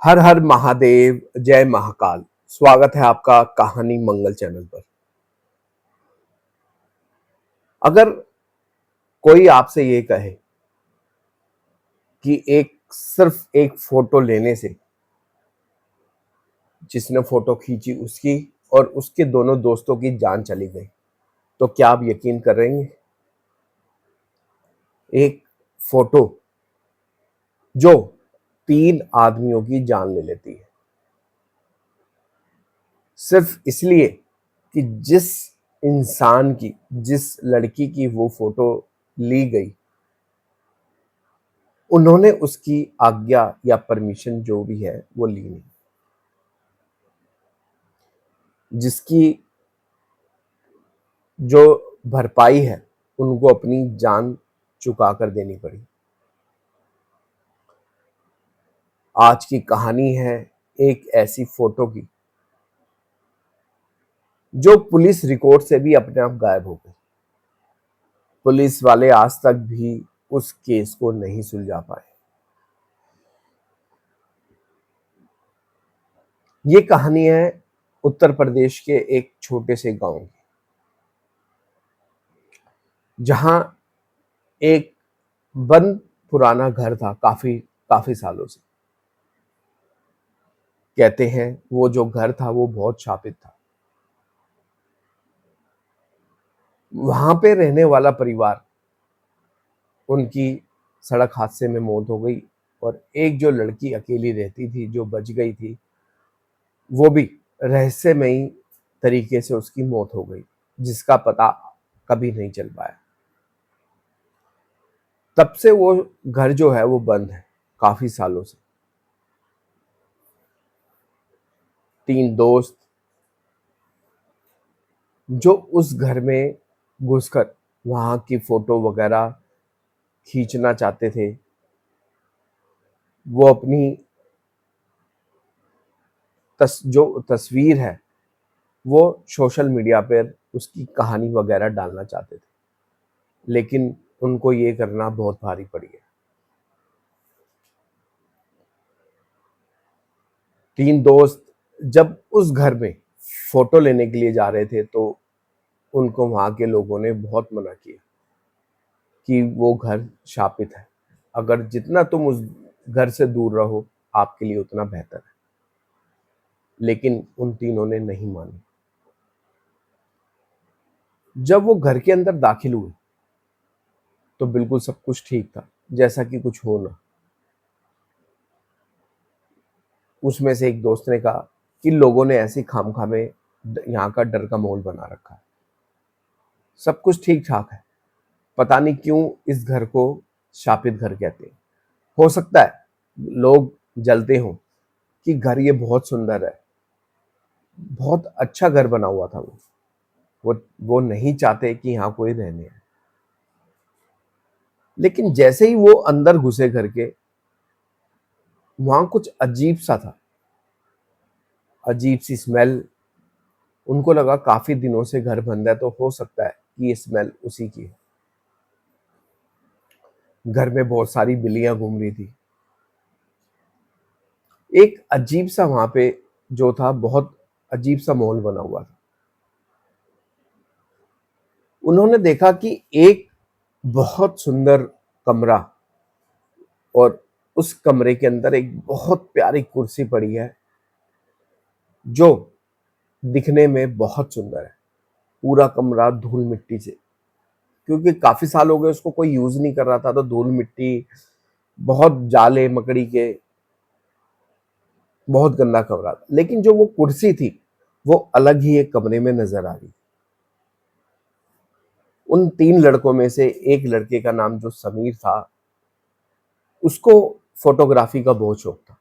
हर हर महादेव, जय महाकाल। स्वागत है आपका कहानी मंगल चैनल पर। अगर कोई आपसे ये कहे कि सिर्फ एक फोटो लेने से जिसने फोटो खींची उसकी और उसके दोनों दोस्तों की जान चली गई, तो क्या आप यकीन करेंगे? एक फोटो जो 3 आदमियों की जान ले लेती है, सिर्फ इसलिए कि जिस लड़की की वो फोटो ली गई, उन्होंने उसकी आज्ञा या परमिशन जो भी है वो ली नहीं। जिसकी जो भरपाई है उनको अपनी जान चुका कर देनी पड़ी। आज की कहानी है एक ऐसी फोटो की जो पुलिस रिकॉर्ड से भी अपने आप गायब हो गई। पुलिस वाले आज तक भी उस केस को नहीं सुलझा पाए। ये कहानी है उत्तर प्रदेश के एक छोटे से गांव की, जहां एक बंद पुराना घर था काफी काफी सालों से। कहते हैं वो जो घर था वो बहुत शापित था। वहां पे रहने वाला परिवार, उनकी सड़क हादसे में मौत हो गई और एक जो लड़की अकेली रहती थी जो बच गई थी, वो भी रहस्यमयी तरीके से उसकी मौत हो गई, जिसका पता कभी नहीं चल पाया। तब से वो घर जो है वो बंद है काफी सालों से। 3 दोस्त जो उस घर में घुसकर वहां की फोटो वगैरह खींचना चाहते थे, वो अपनी जो तस्वीर है वो सोशल मीडिया पर उसकी कहानी वगैरह डालना चाहते थे, लेकिन उनको ये करना बहुत भारी पड़ी है। 3 दोस्त जब उस घर में फोटो लेने के लिए जा रहे थे, तो उनको वहां के लोगों ने बहुत मना किया कि वो घर शापित है, अगर जितना तुम उस घर से दूर रहो आपके लिए उतना बेहतर है। लेकिन उन तीनों ने नहीं मानी। जब वो घर के अंदर दाखिल हुए तो बिल्कुल सब कुछ ठीक था, जैसा कि कुछ हो ना। उसमें से एक दोस्त ने कहा कि लोगों ने ऐसे खामखा में यहाँ का डर का माहौल बना रखा है, सब कुछ ठीक ठाक है, पता नहीं क्यों इस घर को शापित घर कहते हैं। हो सकता है लोग जलते हों कि घर ये बहुत सुंदर है, बहुत अच्छा घर बना हुआ था। वो नहीं चाहते कि यहाँ कोई रहने आए। लेकिन जैसे ही वो अंदर घुसे घर के, वहां कुछ अजीब सा था, अजीब सी स्मेल। उनको लगा काफी दिनों से घर बंद है, तो हो सकता है कि ये स्मेल उसी की है। घर में बहुत सारी बिल्लियां घूम रही थी। एक अजीब सा वहां पे जो था, बहुत अजीब सा माहौल बना हुआ था। उन्होंने देखा कि एक बहुत सुंदर कमरा, और उस कमरे के अंदर एक बहुत प्यारी कुर्सी पड़ी है जो दिखने में बहुत सुंदर है। पूरा कमरा धूल मिट्टी से, क्योंकि काफी साल हो गए उसको कोई यूज नहीं कर रहा था, तो धूल मिट्टी, बहुत जाले मकड़ी के, बहुत गंदा कमरा था। लेकिन जो वो कुर्सी थी वो अलग ही एक कमरे में नजर आ रही। उन 3 लड़कों में से एक लड़के का नाम जो समीर था, उसको फोटोग्राफी का बहुत शौक था।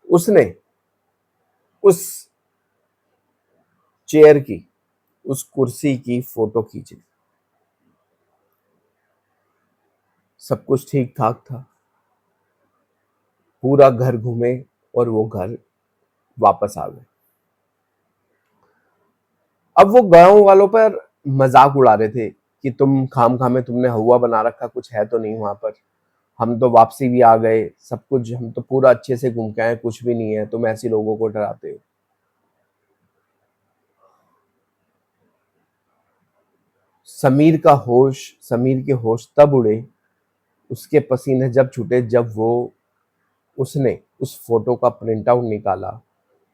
उसने उस चेयर की, उस कुर्सी की फोटो खींची। सब कुछ ठीक ठाक था, पूरा घर घूमे और वो घर वापस आ गए। अब वो गांव वालों पर मजाक उड़ा रहे थे कि तुम खाम खा में तुमने हवा बना रखा, कुछ है तो नहीं वहां पर, हम तो वापसी भी आ गए, सब कुछ हम तो पूरा अच्छे से घूम के आए, कुछ भी नहीं है, तुम ऐसे लोगों को डराते हो। समीर के होश तब उड़े, उसके पसीने जब छूटे, जब उसने उस फोटो का प्रिंट आउट निकाला,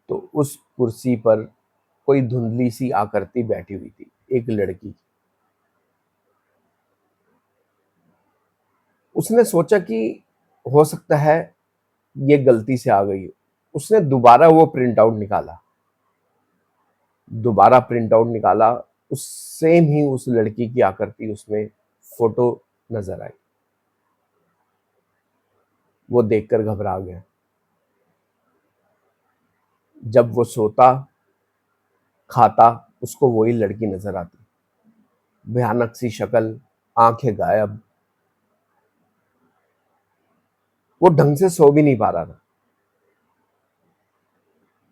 तो उस कुर्सी पर कोई धुंधली सी आकृति बैठी हुई थी, एक लड़की। उसने सोचा कि हो सकता है ये गलती से आ गई हो। उसने दोबारा वो प्रिंट आउट निकाला, दोबारा प्रिंट आउट निकाला, उस सेम ही उस लड़की की आकृति उसमें फोटो नजर आई। वो देखकर घबरा गया। जब वो सोता खाता, उसको वही लड़की नजर आती, भयानक सी शक्ल, आंखें गायब। वो ढंग से सो भी नहीं पा रहा था।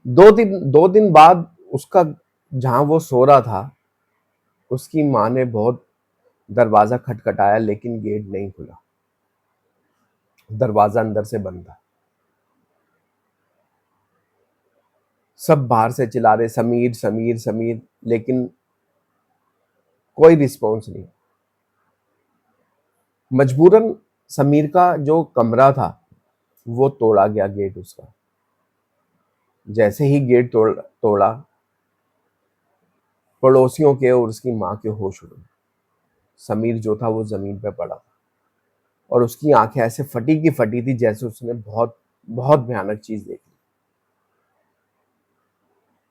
2 दिन बाद उसका, जहां वो सो रहा था, उसकी माँ ने बहुत दरवाजा खटखटाया, लेकिन गेट नहीं खुला, दरवाजा अंदर से बंद था। सब बाहर से चिल्ला रहे, समीर समीर समीर, लेकिन कोई रिस्पॉन्स नहीं। मजबूरन समीर का जो कमरा था वो तोड़ा गया, गेट उसका। जैसे ही गेट तोड़ा, पड़ोसियों के और उसकी माँ के होश उड़ गए। समीर जो था वो जमीन पे पड़ा था, और उसकी आंखें ऐसे फटी की फटी थी जैसे उसने बहुत बहुत भयानक चीज देखी।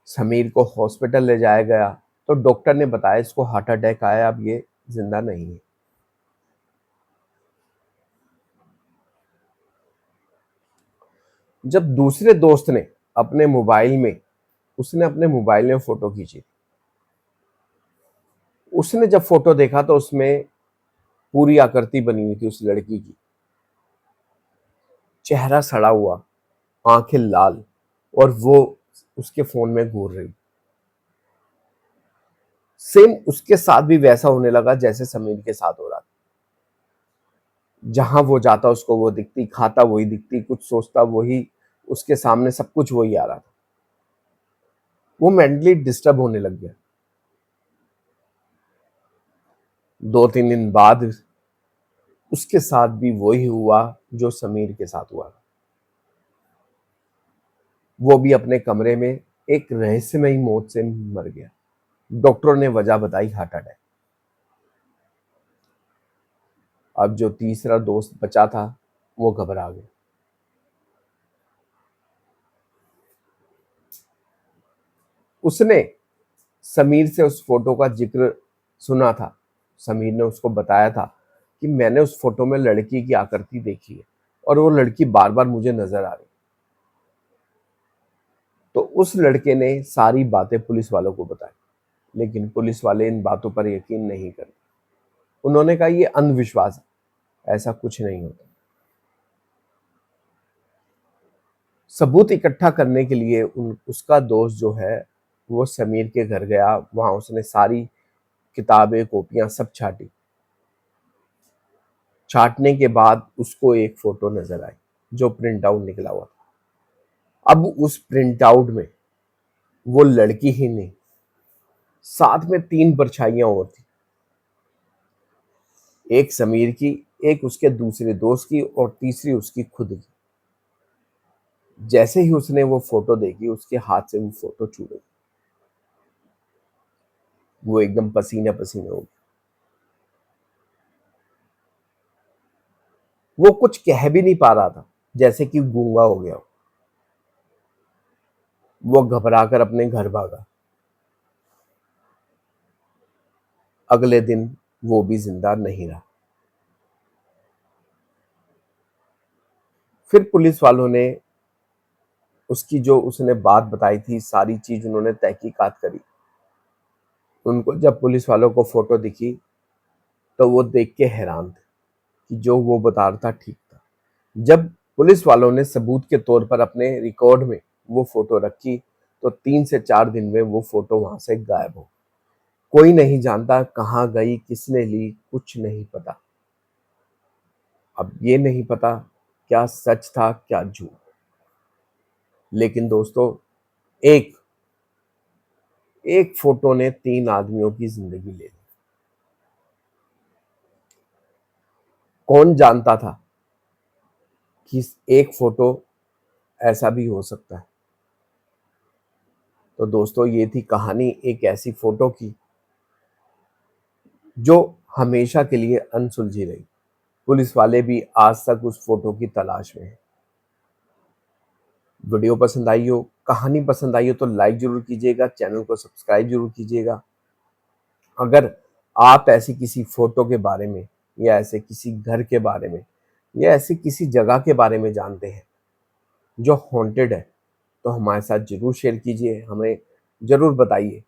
समीर को हॉस्पिटल ले जाया गया, तो डॉक्टर ने बताया इसको हार्ट अटैक आया, अब ये जिंदा नहीं है। जब दूसरे दोस्त ने अपने मोबाइल में उसने अपने मोबाइल में फोटो खींची, उसने जब फोटो देखा तो उसमें पूरी आकृति बनी हुई थी उस लड़की की, चेहरा सड़ा हुआ, आंखें लाल, और वो उसके फोन में घूर रही। सेम उसके साथ भी वैसा होने लगा जैसे समीर के साथ हो रहा था। जहां वो जाता उसको वो दिखती, खाता वही दिखती, कुछ सोचता वही, उसके सामने सब कुछ वही आ रहा था। वो मेंटली डिस्टर्ब होने लग गया। 2-3 दिन बाद उसके साथ भी वही हुआ जो समीर के साथ हुआ। वो भी अपने कमरे में एक रहस्यमयी मौत से मर गया। डॉक्टरों ने वजह बताई, हार्ट अटैक। अब जो तीसरा दोस्त बचा था वो घबरा गया। उसने समीर से उस फोटो का जिक्र सुना था। समीर ने उसको बताया था कि मैंने उस फोटो में लड़की की आकृति देखी है, और वो लड़की बार बार मुझे नजर आ रही। तो उस लड़के ने सारी बातें पुलिस वालों को बताई, लेकिन पुलिस वाले इन बातों पर यकीन नहीं करते। उन्होंने कहा ये अंधविश्वास है, ऐसा कुछ नहीं होता। सबूत इकट्ठा करने के लिए उसका दोस्त जो है वो समीर के घर गया। वहां उसने सारी किताबें कॉपियां सब छाटी। छाटने के बाद उसको एक फोटो नजर आई जो प्रिंट आउट निकला हुआ था। अब उस प्रिंट आउट में वो लड़की ही नहीं, साथ में 3 परछाइयां और थी, एक समीर की, एक उसके दूसरे दोस्त की, और तीसरी उसकी खुद की। जैसे ही उसने वो फोटो देखी, उसके हाथ से वो फोटो छूट गई। वो एकदम पसीने पसीने हो गई। वो कुछ कह भी नहीं पा रहा था, जैसे कि गूंगा हो गया हो। वो घबराकर अपने घर भागा। अगले दिन वो भी जिंदा नहीं रहा। फिर पुलिस वालों ने उसकी जो उसने बात बताई थी सारी चीज उन्होंने तहकीकात करी। उनको जब पुलिस वालों को फोटो दिखी तो वो देख के हैरान थे कि जो वो बता रहा था ठीक था। जब पुलिस वालों ने सबूत के तौर पर अपने रिकॉर्ड में वो फोटो रखी, तो 3 से 4 दिन में वो फोटो वहां से गायब हो। कोई नहीं जानता कहाँ गई, किसने ली, कुछ नहीं पता। अब ये नहीं पता क्या सच था क्या झूठ, लेकिन दोस्तों एक एक फोटो ने 3 आदमियों की जिंदगी ले ली। कौन जानता था कि एक फोटो ऐसा भी हो सकता है। तो दोस्तों ये थी कहानी एक ऐसी फोटो की जो हमेशा के लिए अनसुलझी रही। पुलिस वाले भी आज तक उस फोटो की तलाश में हैं। वीडियो पसंद आई हो, कहानी पसंद आई हो तो लाइक जरूर कीजिएगा, चैनल को सब्सक्राइब जरूर कीजिएगा। अगर आप ऐसी किसी फोटो के बारे में या ऐसे किसी घर के बारे में या ऐसी किसी जगह के बारे में जानते हैं जो हॉन्टेड है, तो हमारे साथ जरूर शेयर कीजिए, हमें जरूर बताइए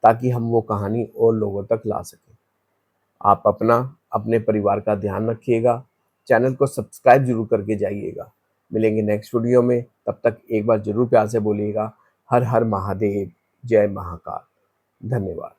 ताकि हम वो कहानी और लोगों तक ला सकें। आप अपना अपने परिवार का ध्यान रखिएगा, चैनल को सब्सक्राइब जरूर करके जाइएगा। मिलेंगे नेक्स्ट वीडियो में, तब तक एक बार जरूर प्यार से बोलिएगा हर हर महादेव, जय महाकाल। धन्यवाद।